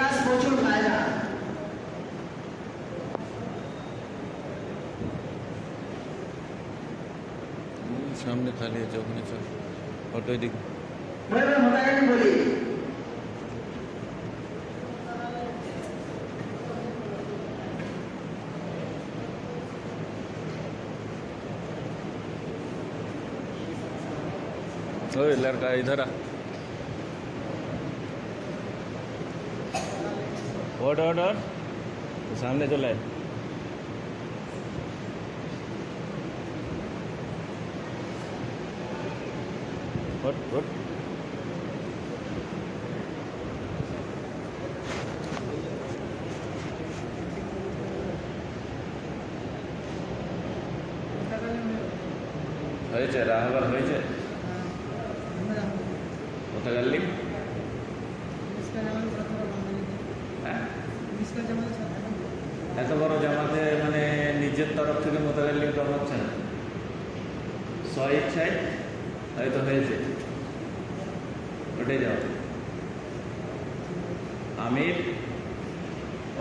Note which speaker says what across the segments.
Speaker 1: কাজ প্রচুর পায় না।
Speaker 2: সামনে খালি আছে, ওখানে চল, অটোয় দিকে
Speaker 1: মোটাকাটি বলি
Speaker 2: ओए लड़का इधर आ, और तो सामने चला है। उठ হয়েছে রাহাবার হয়েছে মোতাকাল্লিম হ্যাঁ এত বড় জামাতে মানে নিজের তরফ থেকে মোতাকাল্লিম করা হচ্ছে না, স্বইচ্ছায় হয়তো হয়েছে, ওটাই যাও। আমির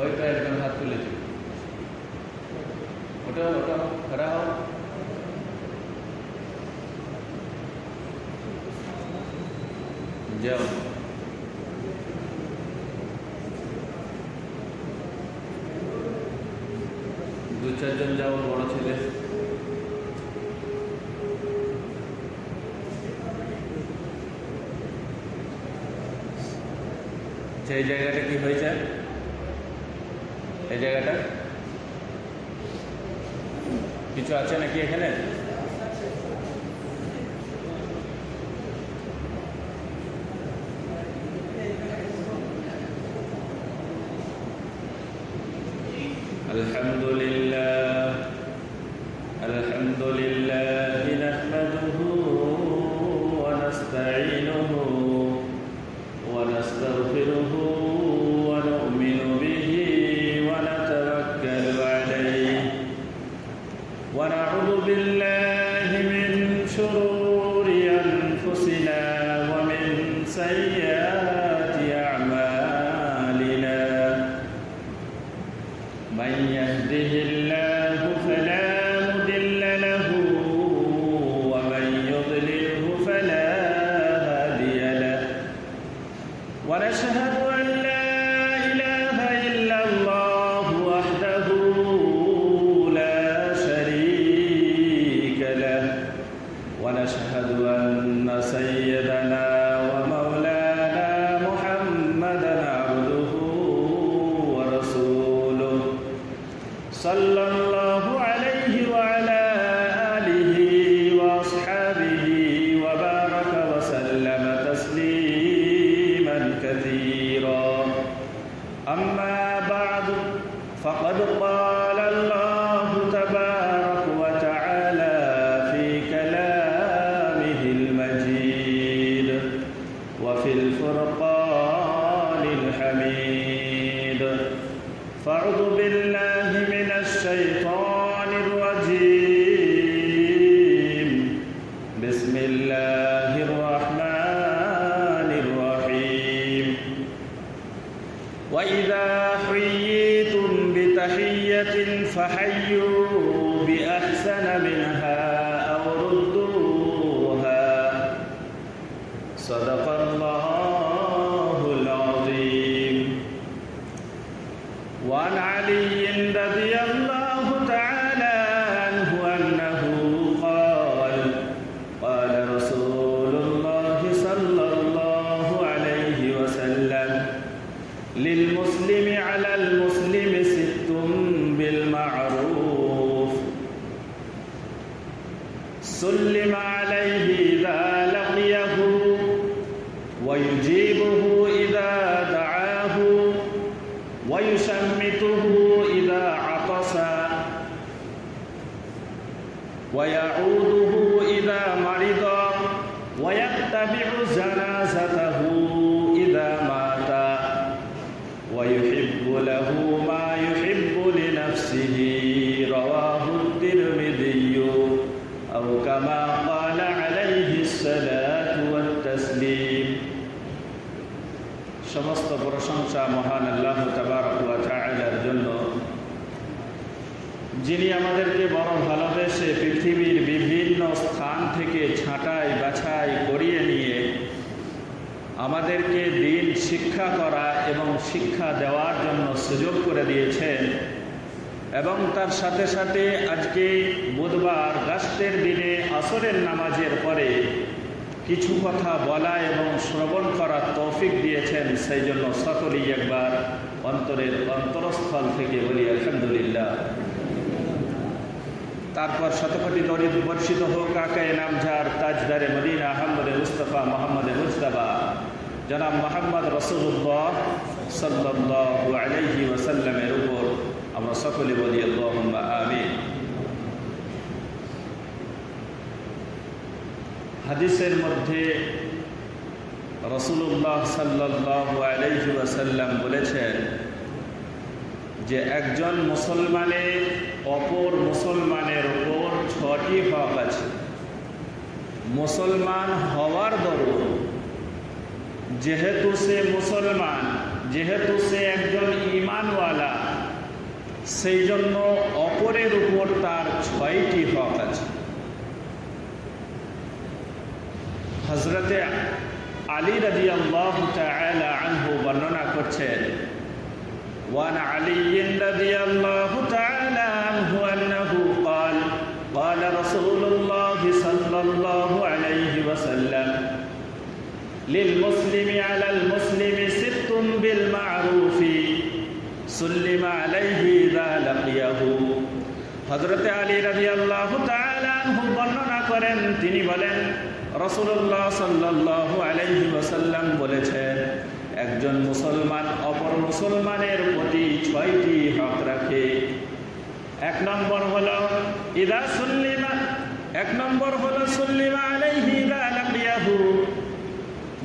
Speaker 2: ওই তো একজন হাত তুলেছে, ওটাও খড়া হও। যাও দু চারজন যাও, বড় ছেলে এই জায়গাটা কি হয়েছে, এই জায়গাটা কিছু আছে নাকি এখানে? আলহামদুলিল্লাহ নাহমাদুহু ওয়া নাস্তাঈনুহু ওয়া নাস্তাগফিরুহু ওয়া নু'মিনু বিহি ওয়া নাতাওয়াক্কালু আলাইহি ওয়া না'উযু বিল্লাহি মিন শুরুরি আনফুসিনা ওয়া মিন সাইয়্যাতি আ'মালিনা মান ইয়াহদিহিল্লাহু ফালা মুদিল্লা লাহু ওয়া মান ইউদ্লিলহু ফালা হাদিয়া লাহু ওয়া নাশহাদু আন লা ইলাহা ইল্লাল্লাহু ওয়াহদাহু লা শারীকা লাহু ওয়া নাশহাদু আন্না সাইয়্যিদানা ওয়া মাওলানা মুহাম্মাদান আবদুহু ওয়া রাসূলুহু সাল্লাল্লাহু আলাইহি ওয়া আলা আলিহি ওয়া আসহাবিহি ওয়া বারাকা ওয়া সাল্লামা তাসলিমান কাসীরা আম্মা বা'দু ফাকাদ ক্বালা আল্লাহু তাবারাকা ওয়া তাআলা ফি কালামিহিল মাজিদ ওয়া ফিল ফুরকানিল হামিদ ফাউযু বিল্লাহি মিনাশ শাইতানির রাজীম বিসমিল্লাহির রাহমানির রহিম ওয়া ইযা হুয়িতুম বিতাহিয়্যাতিন ফাহাইয়ু বিআহসানা মিনহা আও রুদ্দুহা সাদাকাল্লাহুল আযীম وعن علي رضي الله تعالى عنه أنه قال قال رسول الله صلى الله عليه وسلم للمسلم على المسلم ست بالمعروف سلم عليه إذا لقيه ويجيبه إذا دعاه ويشمته إذا عطس ويعوده إذا مرض ويتبع جنازته إذا مات ويحب له ما يحب لنفسه رواه الترمذي أو كما قال عليه الصلاة والتسليم সমস্ত প্রশংসা মহান আল্লাহ তাবারক ওয়া তাআলার জন্য, যিনি আমাদেরকে বড় ভালোবেসে পৃথিবীর বিভিন্ন স্থান থেকে ছাঁটাই বাছাই করিয়ে নিয়ে আমাদেরকে দিন শিক্ষা করা এবং শিক্ষা দেওয়ার জন্য সুযোগ করে দিয়েছেন। এবং তার সাথে সাথে আজকে বুধবার গাস্তের দিনে আসরের নামাজের পরে কিছু কথা বলা এবং শ্রবণ করার তৌফিক দিয়েছেন। সেই জন্য সকলেই একবার অন্তরের অন্তরস্থল থেকে বলি আলহামদুলিল্লাহ। তারপর শতকোটি দরিদ বর্ষিত হোক আকায়ে নামঝার তাজদারে মদিনা আহমদে মুস্তফা মোহাম্মদে মুজতবা জনাব মোহাম্মদ রাসূলুল্লাহ সাল্লাল্লাহু আলাইহি ওয়াসাল্লামের উপর। আমরা সকলে বলি আল্লাহুম্মা আমিন। হাদিসের মধ্যে রাসূলুল্লাহ সাল্লাল্লাহু আলাইহি ওয়াসাল্লাম বলেছেন যে একজন মুসলমানের অপর মুসলমানের উপর 6টি হক আছে। মুসলমান হওয়ার দরুন, যেহেতু সে মুসলমান, যেহেতু সে একজন ঈমানওয়ালা, সেই জন্য অপরের উপর তার 6টি হক আছে। হযরতে আলী রাদিয়াল্লাহু তাআলা আনহু বর্ণনা করছেন, وعن علي رضي الله تعالى عنه أنه قال قال رسول الله صلى الله عليه وسلم للمسلم على المسلم 6 بالمعروف سلم عليه إذا لقيه। হযরতে আলী রাদিয়াল্লাহু তাআলা আনহু বর্ণনা করেন, তিনি বলেন রাসূলুল্লাহ সাল্লাল্লাহু আলাইহি ওয়াসাল্লাম বলেছেন, একজন মুসলমান অপর মুসলমানের প্রতি 6টি হক রাখে। এক নম্বর হলো সুল্লিমা আলাইহি ইযা লাকিয়াহু,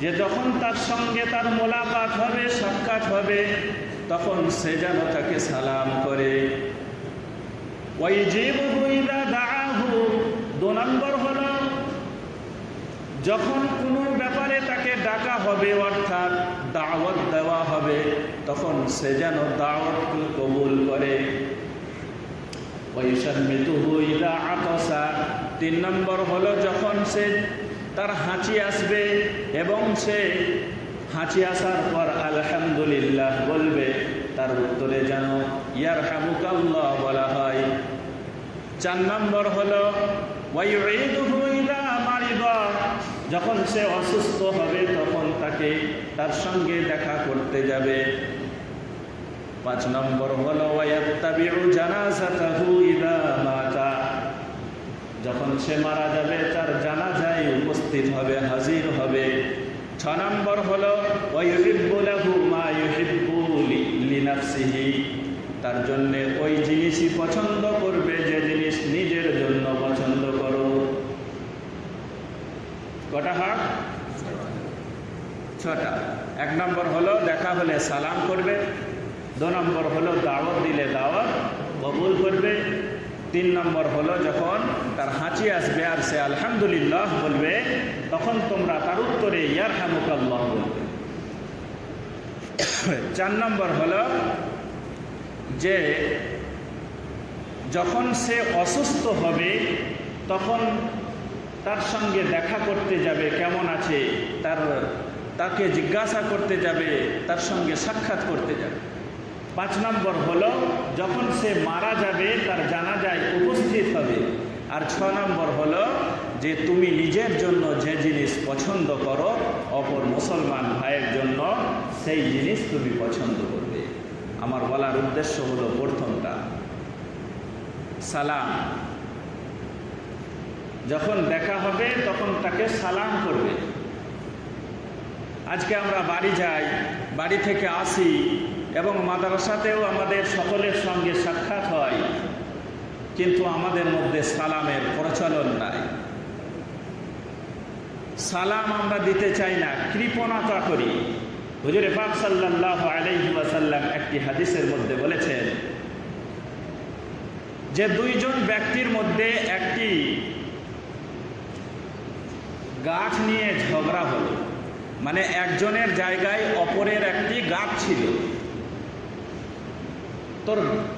Speaker 2: যে যখন তার সঙ্গে তার মোলাকাত হবে, সাক্ষাৎ হবে, তখন সে যেন তাকে সালাম করে। ওয়াইজিবুহু ইযা দাআহু, 2 নম্বর হলো যখন কোনো ব্যাপারে তাকে ডাকা হবে, অর্থাৎ দাওয়াত দেওয়া হবে, তখন সে যেন দাওয়াতকে কবুল করে। ওয়াইশাম্মিতুহু ইযা আতাসা, 3 নম্বর হলো যখন সে তার হাঁচি আসবে এবং সে হাঁচি আসার পর আলহামদুলিল্লাহ বলবে, তার উত্তরে যেন ইয়ারহামুকাল্লাহ বলা হয়। 4 নম্বর হলো ওয়াইউইদুহু ইযা মারিদা, যখন সে অসুস্থ হবে তখন তাকে তার সঙ্গে দেখা করতে যাবে। 5 নম্বর হলো ওয়ায়াত্তাবিউ জানাজাতাহু ইযা মাতা, যখন সে মারা যাবে তার জানাজায় উপস্থিত হবে, হাজির হবে। 6 নম্বর হলো ওয়ায়ুহিব্বু লাহু মা ইউহিব্বু লিনাফসিহি, তার জন্য ওই জিনিসই পছন্দ করবে যে জিনিস নিজের জন্য পছন্দ করো। কটা হক? 6টা। 1 নম্বর হলো দেখা হলে সালাম করবে, 2 নম্বর হলো দাওয়াত দিলে দাওয়াত কবুল করবে, 3 নম্বর হলো যখন তার হাঁচি আসবে আর সে আলহামদুলিল্লাহ বলবে, তখন তোমরা তার উত্তরে ইয়ারহামুকাল্লাহ বলবে। 4 নম্বর হলো যে যখন সে অসুস্থ হবে তখন তার সঙ্গে দেখা করতে যাবে, কেমন আছে, তাকে জিজ্ঞাসা করতে যাবে, তার সঙ্গে সাক্ষাৎ করতে যাবে। 5 নম্বর হলো যখন সে মারা যাবে তার জানাজায় উপস্থিত হবে। আর 6 নম্বর হলো যে তুমি নিজের জন্য যে জিনিস পছন্দ করো, অপর মুসলমান ভাইয়ের জন্য সেই জিনিস তুমি পছন্দ করবে। আমার বলার উদ্দেশ্য হলো প্রথমটা সালাম। যখন দেখা হবে তখন তাকে সালাম করবে। আজকে আমরা বাড়ি যাই, বাড়ি থেকে আসি এবং মাদ্রাসাতেও আমাদের সকলের সঙ্গে সাক্ষাৎ হয়, কিন্তু আমাদের মধ্যে সালামের প্রচলন নাই। সালাম আমরা দিতে চাই না, কৃপণতা করি। হুজুর পাক সাল্লাল্লাহু আলাইহি ওয়াসাল্লাম একটি হাদিসের মধ্যে বলেছেন যে 2 জন ব্যক্তির মধ্যে একটি গাছ নিয়ে ঝগড়া হলো। মানে একজনের জায়গায় অপরের একটি গাছ ছিল,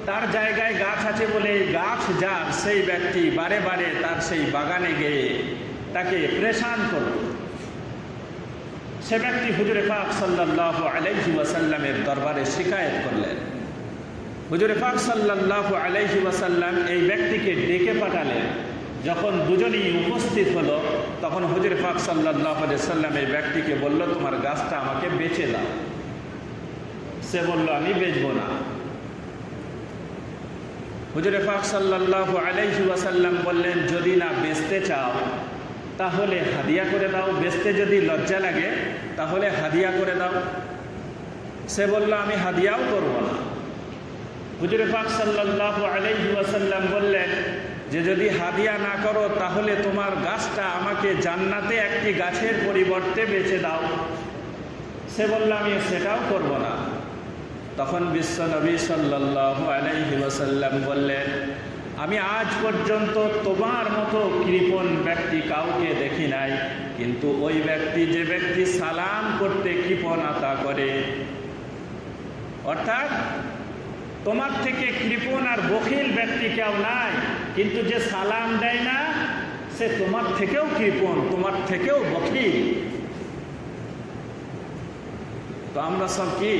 Speaker 2: তার জায়গায় গাছ আছে বলে গাছ যার সেই ব্যক্তি বারে বারে তার সেই বাগানে গিয়ে তাকে প্রেশান করত। সে ব্যক্তি হুজুরে পাক সাল্লাল্লাহু আলাইহি ওয়াসাল্লামের দরবারে শিকায়েত করলেন। হুজুরে পাক সাল্লাল্লাহু আলাইহি ওয়াসাল্লাম এই ব্যক্তিকে ডেকে পাঠালেন। যখন দুজনেই উপস্থিত হলো তখন হুজুরে পাক সাল্লাল্লাহু আলাইহি ওয়াসাল্লাম এই ব্যক্তিকে বলল, তোমার গাছটা আমাকে বেচে দাও। সে বলল, আমি বেচবো না। হুজুরে পাক সাল্লাল্লাহু আলাইহি ওয়াসাল্লাম বললেন, যদি না বেচতে চাও তাহলে হাদিয়া করে দাও, বেচতে যদি লজ্জা লাগে তাহলে হাদিয়া করে দাও। সে বলল, আমি হাদিয়াও করব না। হুজুরে পাক সাল্লাল্লাহু আলাইহি ওয়াসাল্লাম বললেন যে যদি হাদিয়া না করো তাহলে তোমার গাছটা আমাকে জান্নাতে একটি গাছের পরিবর্তে বেচে দাও। সে বলল, আমি সেটাও করব না। তখন বিশ্বনবী সাল্লাল্লাহু আলাইহি ওয়াসাল্লাম বললেন, আমি আজ পর্যন্ত তোমার মতো কৃপণ ব্যক্তি কাউকে দেখি নাই, কিন্তু ওই ব্যক্তি যে ব্যক্তি সালাম করতে কৃপণতা করে, অর্থাৎ তোমার থেকে কৃপণ আর বখিল ব্যক্তি কেউ নাই, কিন্তু যে সালাম দেয় না সে তোমার থেকেও কৃপণ, তোমার থেকেও বখিল। তো আমরা সব কি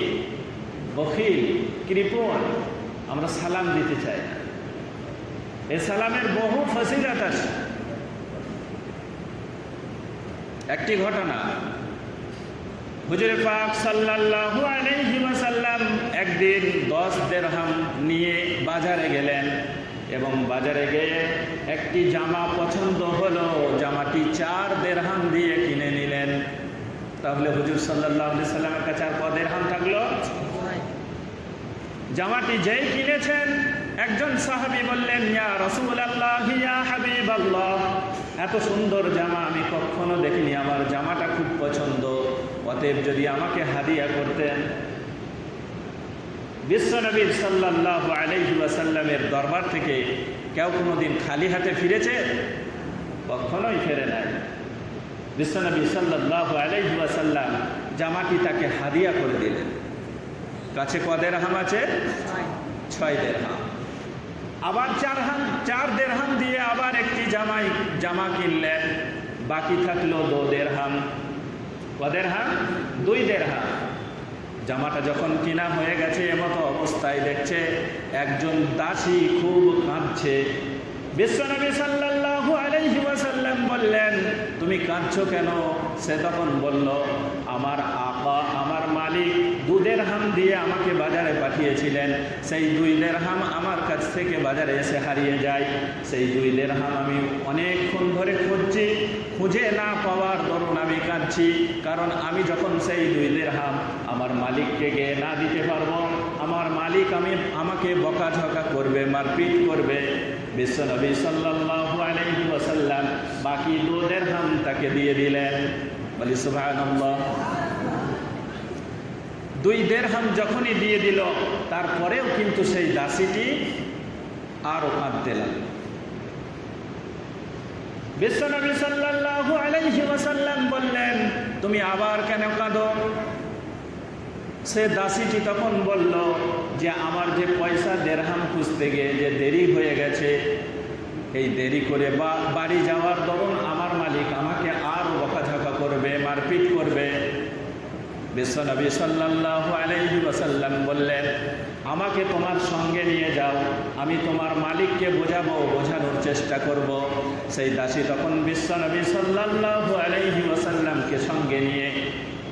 Speaker 2: বখিল, কৃপণ, আমরা সালাম দিতে চাই না। এই সালামের বহু ফজিলত আছে। একটি ঘটনা, হুজুরে পাক সাল্লাল্লাহু আলাইহি ওয়াসাল্লাম একদিন 10 দিরহাম নিয়ে বাজারে গেলেন এবং বাজারে গিয়ে একটি জামা পছন্দ হলো, জামাটি 4 দিরহাম দিয়ে কিনে নিলেন। তাহলে হুজুর সাল্লাল্লাহু আলাইহি সাল্লামের কাছে আর কত দিরহাম থাকলো? জামাটি যেই কিনেছেন একজন সাহাবী বললেন, ইয়া রাসূলুল্লাহ, ইয়া হাবিবাল্লাহ, এত সুন্দর জামা আমি কখনো দেখিনি, আমার জামাটা খুব পছন্দ, অতএব যদি আমাকে হাদিয়া করতেন। বিশ্বনবী সাল্লাল্লাহু আলাইহি ওয়াসাল্লামের দরবার থেকে কেউ কোনোদিন খালি হাতে ফিরেছে? কখনোই ফেরে নাই। বিশ্বনবী সাল্লাল্লাহু আলাইহি ওয়াসাল্লাম জামাটি তাকে হাদিয়া করে দিলেন। কাছে কত দিরহাম আছে? 6 দিরহাম। আবার 4 দিরহাম দিয়ে আবার একটি জামা কিনলেন, বাকি থাকলো 2 দিরহাম। কত দিরহাম? 2 দিরহাম। জামাটা যখন কিনা হয়ে গেছে এমতো অবস্থায় দেখছে একজন দাসী খুব কাঁদছে। বিশ্বনবী সাল্লাল্লাহু আলাইহি ওয়াসাল্লাম বললেন, তুমি কাঁদছো কেন? সে তখন বলল, আমার আকা, আমার মালিক 2 দিরহাম দিয়ে আমাকে বাজারে পাঠিয়েছিলেন, সেই 2 দিরহাম আমার কাছ থেকে বাজারে এসে হারিয়ে যায়। সেই 2 দিরহাম আমি অনেকক্ষণ ধরে খুঁজছি, খুঁজে না পাওয়ার দরুন আমি কাঁদছি, কারণ আমি যখন সেই 2 দিরহাম আমার মালিককে গিয়ে না দিতে পারবো, আমার মালিক আমাকে বকাঝকা করবে, মারপিট করবে। বিশ্বনবী সাল্লাল্লাহু আলাইহি ওয়াসাল্লাম বাকি 2 দিরহাম তাকে দিয়ে দিলেন। বলি সুবহানাল্লাহ। 2 দিরহাম যখনই দিয়ে দিল, তারপরেও কিন্তু সেই দাসীটি আরো কাঁদতে লাগল। বিশ্বনবী সাল্লাল্লাহু আলাইহি ওয়াসাল্লাম বললেন, তুমি আবার কেন কাঁদো? সে দাসীটি তখন বলল যে আমার যে পয়সা দিরহাম খুঁজতে গিয়ে যে দেরি হয়ে গেছে, এই দেরি করে বাড়ি যাওয়ার দরুন আমার মালিক আমাকে আরও বকাঝকা করবে, মারপিট করবে। বিশ্বনবী সাল্লাল্লাহু আলাইহি ওয়াসাল্লাম বললেন, আমাকে তোমার সঙ্গে নিয়ে যাও, আমি তোমার মালিককে বোঝানোর চেষ্টা করব। সেই দাসী তখন বিশ্বনবী সাল্লাল্লাহু আলাইহি ওয়াসাল্লামকে সঙ্গে নিয়ে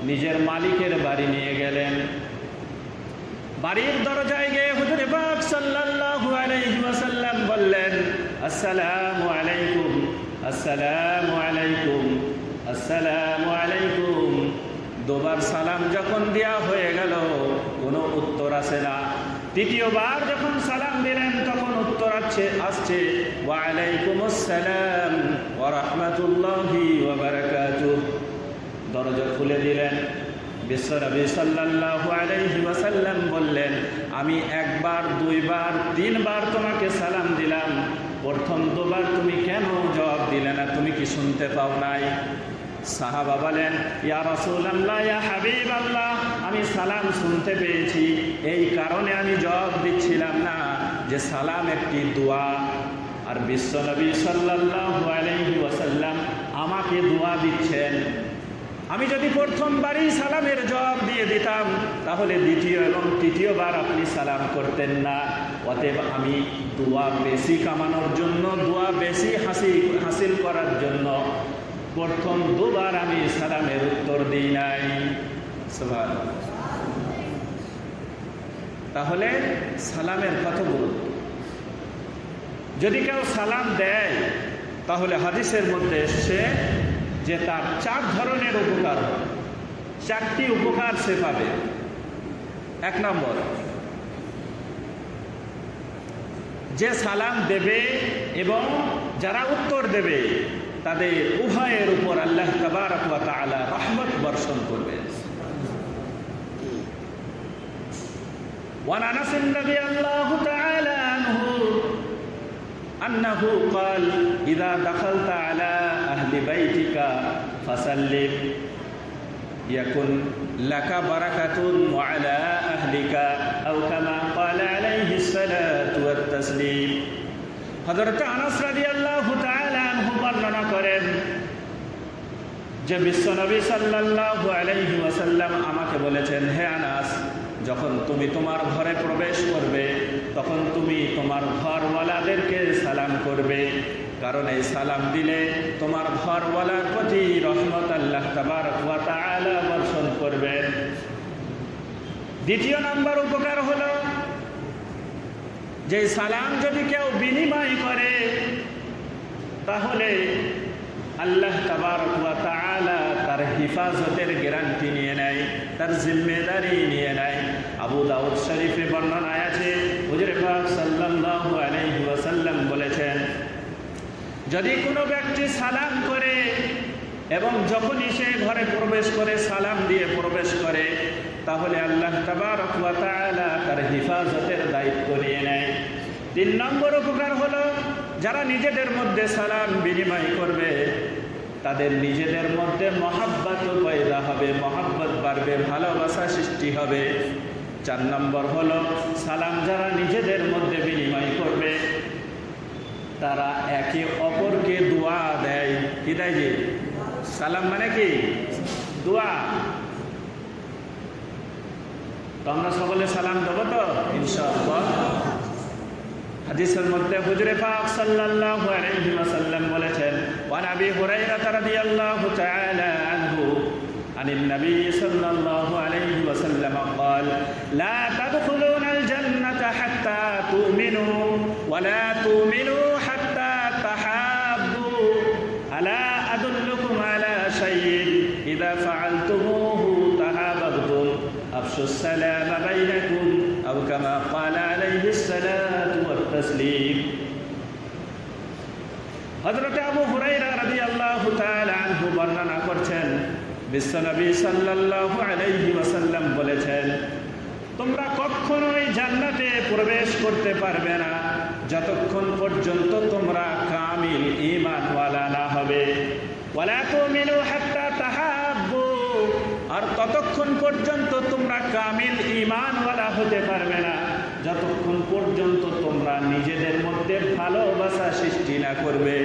Speaker 2: নিজের মালিকের বাড়ি নিয়ে গেলেন। বাড়ির দরজায় গিয়ে হুজুর পাক সাল্লাল্লাহু আলাইহি ওয়াসাল্লাম বললেন, আসসালামু আলাইকুম, আসসালামু আলাইকুম, আসসালামু আলাইকুম। 2 বার সালাম যখন দেওয়া হয়ে গেল কোনো উত্তর আসে না। 3য় বার যখন সালাম দিলেন তখন উত্তর আসছে ওয়া আলাইকুমুস সালাম ওয়া রাহমাতুল্লাহি ওয়া বারাকাতুহু। দরজা খুলে দিলেন। বিশ্বনবী সাল্লাল্লাহু আলাইহি ওয়াসাল্লাম বললেন, আমি 1 বার 2 বার 3 বার তোমাকে সালাম দিলাম, প্রথম 2 বার তুমি কেন জবাব দিলে না? তুমি কি শুনতে পাও নাই? সাহাবা বলেন, ইয়া রাসূলুল্লাহ, ইয়া হাবিবাল্লাহ, আমি সালাম শুনতে পেয়েছি, এই কারণে আমি জবাব দিচ্ছিলাম না যে সালাম একটি দোয়া। আর বিশ্বনবী সাল্লাল্লাহু আলাইহি ওয়াসাল্লাম আমাকে দোয়া দিচ্ছেন। আমি যদি প্রথমবারই সালামের জবাব দিয়ে দিতাম তাহলে দ্বিতীয় এবং তৃতীয়বার আপনি সালাম করতেন না। অতএব আমি দোয়া বেশি কামানোর জন্য, দোয়া বেশি হাসিল করার জন্য প্রথম দুবার আমি সালামের উত্তর দিই নাই। সুবহানাল্লাহ। তাহলে সালামের কত গুরুত্ব। যদি কেউ সালাম দেয় তাহলে হাদিসের মধ্যে এসছে যে তার 4 ধরনের উপকার হবে, 4টি উপকার সে পাবে। 1 নম্বর, যে সালাম দেবে এবং যারা উত্তর দেবে তাদের উভয়ের উপর আল্লাহ তাবারক ওয়া তাআলা রহমত বর্ষণ করবেন। ওয়ান আনাস রাদিয়াল্লাহু তাআলা আনহু আন্নাহু ক্বাল ইযা দাখালতা আলা আহলি বাইতিকা ফাসাল্লিম ইয়াকুন লাকা বারাকাতুন ওয়া আলা আহলিকা আও কামা ক্বালা আলাইহিস সালাতু ওয়াত তাসলিম। হযরত আনাস রাদিয়াল্লাহু তাআলা আনহু বর্ণনা করেন যে বিশ্বনবী সাল্লাল্লাহু আলাইহি ওয়াসাল্লাম আমাকে বলেছেন, হে আনাস, যখন তুমি তোমার ঘরে প্রবেশ করবে তখন তুমি তোমার ঘরওয়ালাদেরকে সালাম করবে, কারণ এই সালাম দিলে তোমার ঘরওয়ালার প্রতি রহমত আল্লাহ তাবারক ওয়া তাআলা বর্ষণ করবেন। দ্বিতীয় নাম্বার উপকার হলো যে সালাম যদি কেউ বিনিময় করে তাহলে আল্লাহ তাবারক ওয়া তাআলা তার হিফাজতের গ্যারান্টি নিয়ে নেয়, তার জিম্মেদারি নিয়ে নেয়। আবু দাউদ শরীফে বর্ণনায় আছে, হুজুর পাক সাল্লাল্লাহু আলাইহি ওয়াসাল্লাম বলেছেন, যদি কোনো ব্যক্তি সালাম করে এবং যখনই সে ঘরে প্রবেশ করে সালাম দিয়ে প্রবেশ করে তাহলে আল্লাহ তাবারক ওয়া তাআলা তার হিফাজতের দায়িত্ব নিয়ে নেয়। 3 নম্বর উপকার হলো যারা নিজেদের মধ্যে সালাম বিনিময় করবে তাদের নিজেদের মধ্যে মহাব্বত পয়দা হবে, মহাব্বত বাড়বে, ভালোবাসা সৃষ্টি হবে। 4 নম্বর হলো সালাম যারা নিজেদের মধ্যে বিনিময় করবে তারা একে অপরকে দোয়া দেয়। কি দেয়? যে সালাম মানে কি? দোয়া। তো আমরা সকলে সালাম দেবো তো ইনশাআল্লাহ। হাদিসের মধ্যে হুজুর পাক সাল্লাল্লাহু আলাইহি ওয়াসাল্লাম বলেছেন, ওয়া আবি হুরায়রা রাদিয়াল্লাহু তাআলা আনহু আনিন নবী সাল্লাল্লাহু আলাইহি ওয়াসাল্লাম قال لا تدخلون الجنة حتى تؤمنوا ولا تؤمنوا حتى تحابوا ألا أدلكم على شيء إذا فعلتموه تحاببتم أفشوا السلام بينكم أو كما قال عليه الصلاة والتسليم। হযরত আবু হুরায়রা রাদিয়াল্লাহু তাআলা আনহু বর্ণনা করছেন, বিশ্বনবী সাল্লাল্লাহু আলাইহি ওয়াসাল্লাম বলেছেন, তোমরা কখনোই জান্নাতে প্রবেশ করতে পারবে না যতক্ষণ পর্যন্ত তোমরা কামিল ঈমানওয়ালা না হবে। ওয়ালা তুমিনু হাত্তা তাহাব্বু, আর ততক্ষণ পর্যন্ত তোমরা কামিল ঈমানওয়ালা হতে পারবে না যতক্ষণ পর্যন্ত তোমরা নিজেদের মধ্যে ভালোবাসা সৃষ্টি না করবে।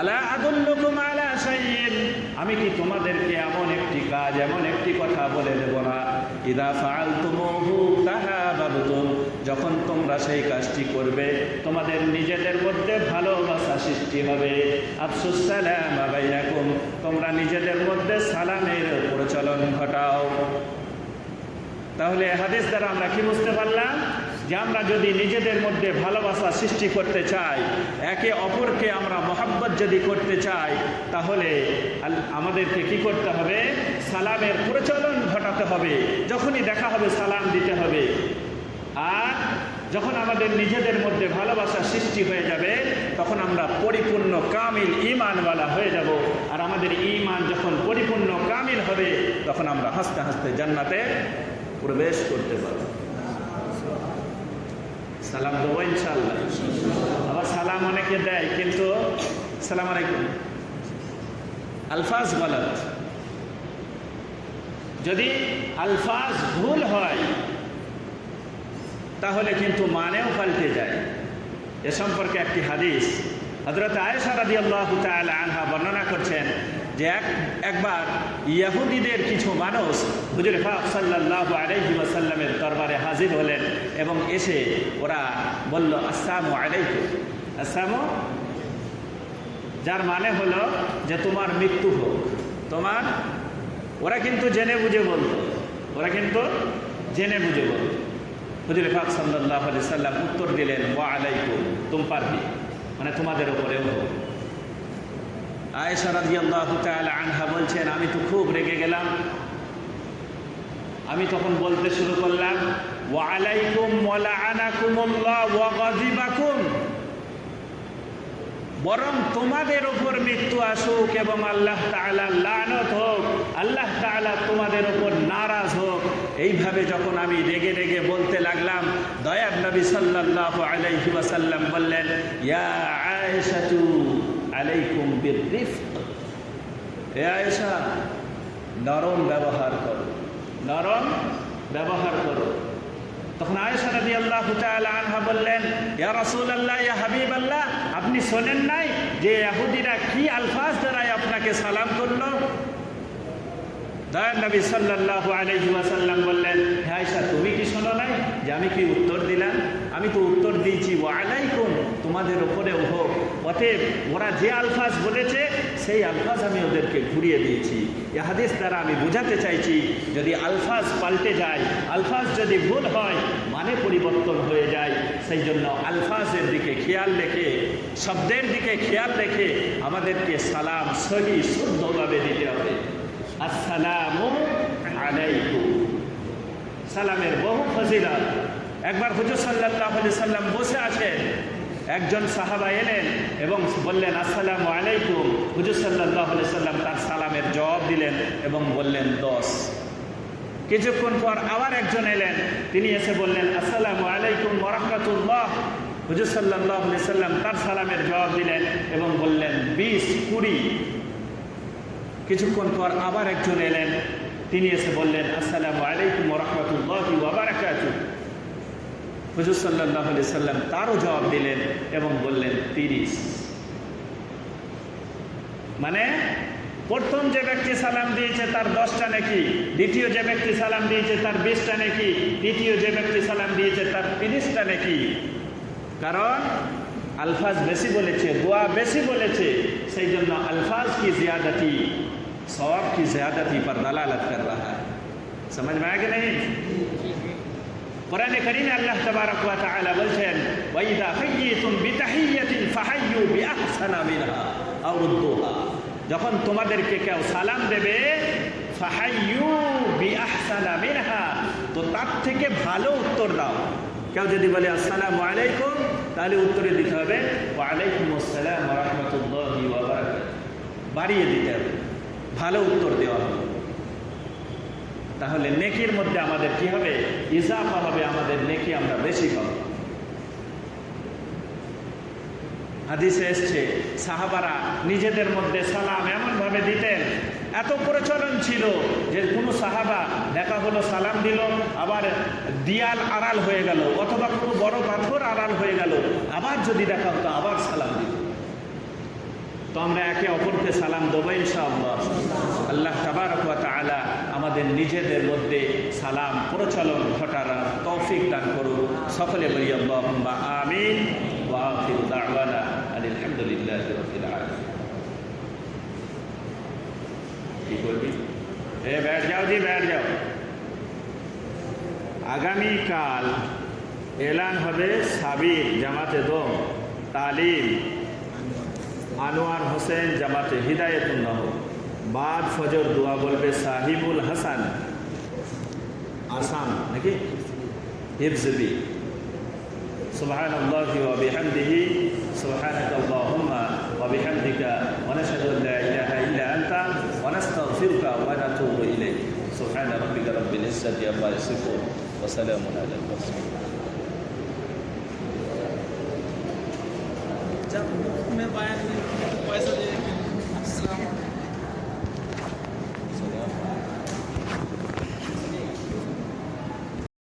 Speaker 2: আলা আদুল্লুকুম আলা শাইইন, আমি কি তোমাদেরকে এমন একটি কাজ, এমন একটি কথা বলে দেব না, ইযা ফাআলতুমুহু তাহাবাবতুম, যখন তোমরা সেই কাজটি করবে তোমাদের নিজেদের মধ্যে ভালোবাসা সৃষ্টি হবে। আফসুস সালাম বাইনাকুম, তোমরা নিজেদের মধ্যে সালামের প্রচলন ঘটাও। তাহলে হাদিস দ্বারা আমরা কি বুঝতে পারলাম? যে আমরা যদি নিজেদের মধ্যে ভালোবাসা সৃষ্টি করতে চাই, একে অপরকে আমরা মহাব্বত যদি করতে চাই, তাহলে আমাদেরকে কি করতে হবে? সালামের প্রচলন ঘটাতে হবে। যখনই দেখা হবে সালাম দিতে হবে। আর যখন আমাদের নিজেদের মধ্যে ভালোবাসা সৃষ্টি হয়ে যাবে তখন আমরা পরিপূর্ণ কামিল ঈমানওয়ালা হয়ে যাব। আর আমাদের ঈমান যখন পরিপূর্ণ কামিল হবে তখন আমরা হাসতে হাসতে জান্নাতে প্রবেশ করতে পারব। সালাম দেবো ইনশাআল্লাহ। আবার সালাম অনেকে দেয় কিন্তু সালাম আলাইকুম আলফাজ গলত। যদি আলফাজ ভুল হয় তাহলে কিন্তু মানেও পাল্টে যায়। এ সম্পর্কে একটি হাদিস হযরত আয়েশা রাদিয়াল্লাহু তাআলা আনহা বর্ণনা করছেন যে একবার ইহুদিদের কিছু মানুষ হুজুর পাক সাল্লাল্লাহু আলাইহি ওয়াসাল্লামের দরবারে হাজির হলেন এবং এসে ওরা বলল, আসসালামু আলাইকুম। আসসালামু, যার মানে হলো যে তোমার মৃত্যু হোক, তোমার। ওরা কিন্তু জেনে বুঝে বলতো, ওরা কিন্তু জেনে বুঝে বলতো। হুজুর পাক সাল্লাল্লাহু আলাইহি সাল্লাম উত্তর দিলেন, ওয়া আলাইকুম, তুম পারবি, মানে তোমাদের উপরেও হোক। আয়েশা রাদিয়াল্লাহু তাআলা আনহা বলছেন, আমি তো খুব রেগে গেলাম। আমি তখন বলতে শুরু করলাম, ওয়া আলাইকুম ওয়া লাআনাকুমুল্লাহ ওয়া গাযিবাকুম, বরং তোমাদের উপর মৃত্যু আসুক এবং আল্লাহ তাআলা লানত হোক, আল্লাহ তাআলা তোমাদের উপর নারাজ হোক। এইভাবে যখন আমি রেগে রেগে বলতে লাগলাম, দয়ার নবী সাল্লাল্লাহু আলাইহি ওয়াসাল্লাম বললেন, ইয়া আয়েশাতু আলাইকুম বিররিফক, হে আয়েশা, নরম ব্যবহার করো, নরম ব্যবহার করো। তখন আয়েশা রাদিয়াল্লাহু তাআলা আনহা বললেন, ইয়া রাসূলুল্লাহ, ইয়া হাবিবাল্লাহ, আপনি শোনেন নাই যে ইহুদিরা কি আলফাজ দ্বারা আপনাকে সালাম করলো? দয়ার নবী সাল্লাল্লাহু আলাইহি ওয়াসাল্লাম বললেন, হে আয়েশা, তুমি কি শোনো নাই যে আমি কি উত্তর দিলাম? আমি তো উত্তর দিয়েছি, ওয়া আলাইকুম, তোমাদের উপরেও হোক। অতএব ওরা যে আলফাজ বলেছে সেই আলফাজ আমি ওদেরকে ঘুরিয়ে দিয়েছি। এই হাদিস দ্বারা আমি বোঝাতে চাইছি, যদি আলফাজ পাল্টে যায়, আলফাজ যদি ভুল হয়, মানে পরিবর্তন হয়ে যায়। সেই জন্য আলফাজের দিকে খেয়াল রেখে, শব্দের দিকে খেয়াল রেখে আমাদেরকে সালাম সহি শুদ্ধভাবে দিতে হবে। আসসালামু আলাইকুম, সালামের বহু ফজিলত। একবার হুজুর সাল্লাল্লাহু আলাইহি সাল্লাম বসে আছেন, একজন সাহাবা এলেন এবং বললেন, আসসালামু আলাইকুম। হুজুর সাল্লাল্লাহু আলাইহি সাল্লাম তার সালামের জবাব দিলেন এবং বললেন 10। কিছুক্ষণ পর আবার একজন এলেন, তিনি এসে বললেন, আসসালামু আলাইকুম ওয়া রাহমাতুল্লাহ। হুজুর সাল্লাল্লাহু আলাইহি সাল্লাম তার সালামের জবাব দিলেন এবং বললেন 20, 20। কিছুক্ষণ পর আবার একজন এলেন, তিনি এসে বললেন, আসসালামু আলাইকুম ওয়া রাহমাতুল্লাহি ওয়া বারাকাতুহু। হুজুর সাল্লাল্লাহু আলাইহি সাল্লাম তারও জবাব দিলেন এবং বললেন 30। মানে প্রথম যে ব্যক্তি সালাম দিয়েছে তার 10টা নেকি, দ্বিতীয় যে ব্যক্তি সালাম দিয়েছে তার 20টা নেকি, তৃতীয় যে ব্যক্তি সালাম দিয়েছে তার 30টা নেকি। কারণ अल्फाज बेसी बोले, दुआ बेसी बोले, सही जन्ना अल्फाज की ज़्यादती सवाब की ज़्यादती पर दलालत कर रहा है। समझ में आया कि नहीं? कुरान करीम में अल्लाह तबारक व तआला बोलছেন वइदा हय्यितुम बितहिय्यतिन फहय्यु बिअहसाना मिनहा आव रुद्दुहा, যখন তোমাদেরকে কেউ সালাম দেবে ফাহাইয়ু বিআহসানা মিনহা, তো তার থেকে ভালো উত্তর দাও। কেউ যদি বলে আসসালামু আলাইকুম, তাহলে উত্তরে দিতে হবে ওয়া আলাইকুম আসসালাম ওয়া রাহমাতুল্লাহি ওয়া বারাকাতুহু, বাড়িয়ে দিতে হবে, ভালো উত্তর দেওয়া হবে। তাহলে নেকির মধ্যে আমাদের কি হবে? ইজাফা হবে, আমাদের নেকি আমরা বেশি পাবো। হাদিসে এসছে সাহাবারা নিজেদের মধ্যে সালাম এমনভাবে দিতেন, এত প্রচলন ছিল যে কোনো সাহাবা দেখা হলো সালাম দিল, আবার দিয়াল আড়াল হয়ে গেল অথবা কোনো বড় পাথর আড়াল হয়ে গেল, আবার যদি দেখা হতো আবার সালাম দিল। তো আমরা একে অপরকে সালাম দেবো ইনশাআল্লাহ। আল্লাহ তাবারক ওয়া তাআলা আমাদের নিজেদের মধ্যে সালাম প্রচলন ঘটার তৌফিক দান করুন। সকলে বলি আল্লাহুম্মা আমিন ওয়া আখিরু দাওয়ানা আলহামদুলিল্লাহি রাব্বিল আলামিন। কি করবি? बैठ जाओ जी, बैठ जाओ। আগামীকাল এলান হবে সাবির জামাতে দম তালিম আনোয়ার হোসেন জামাতে হিদায়তুল্লাহ। বাদ ফজর দোয়া বলবে সাহিবুল হাসান আসাম নাকি হিফজবি। সুবহানাল্লাহি ওয়া বিহামদিহি সুবহানাকাল্লাহুম্মা ওয়া বিহামদিকা ওয়া নাশহাদু আন লা ইলাহা ইল্লা আনতা ওয়া নাস্তাগফিরুকা ওয়া নাতুবু ইলাইক। সুবহানা রাব্বিকা রাব্বিল ইজ্জাতি আম্মা ইয়াসিফুন ওয়া সালামুন আলাল মুরসালিন।
Speaker 3: जब मुफ्त में बयान पैसा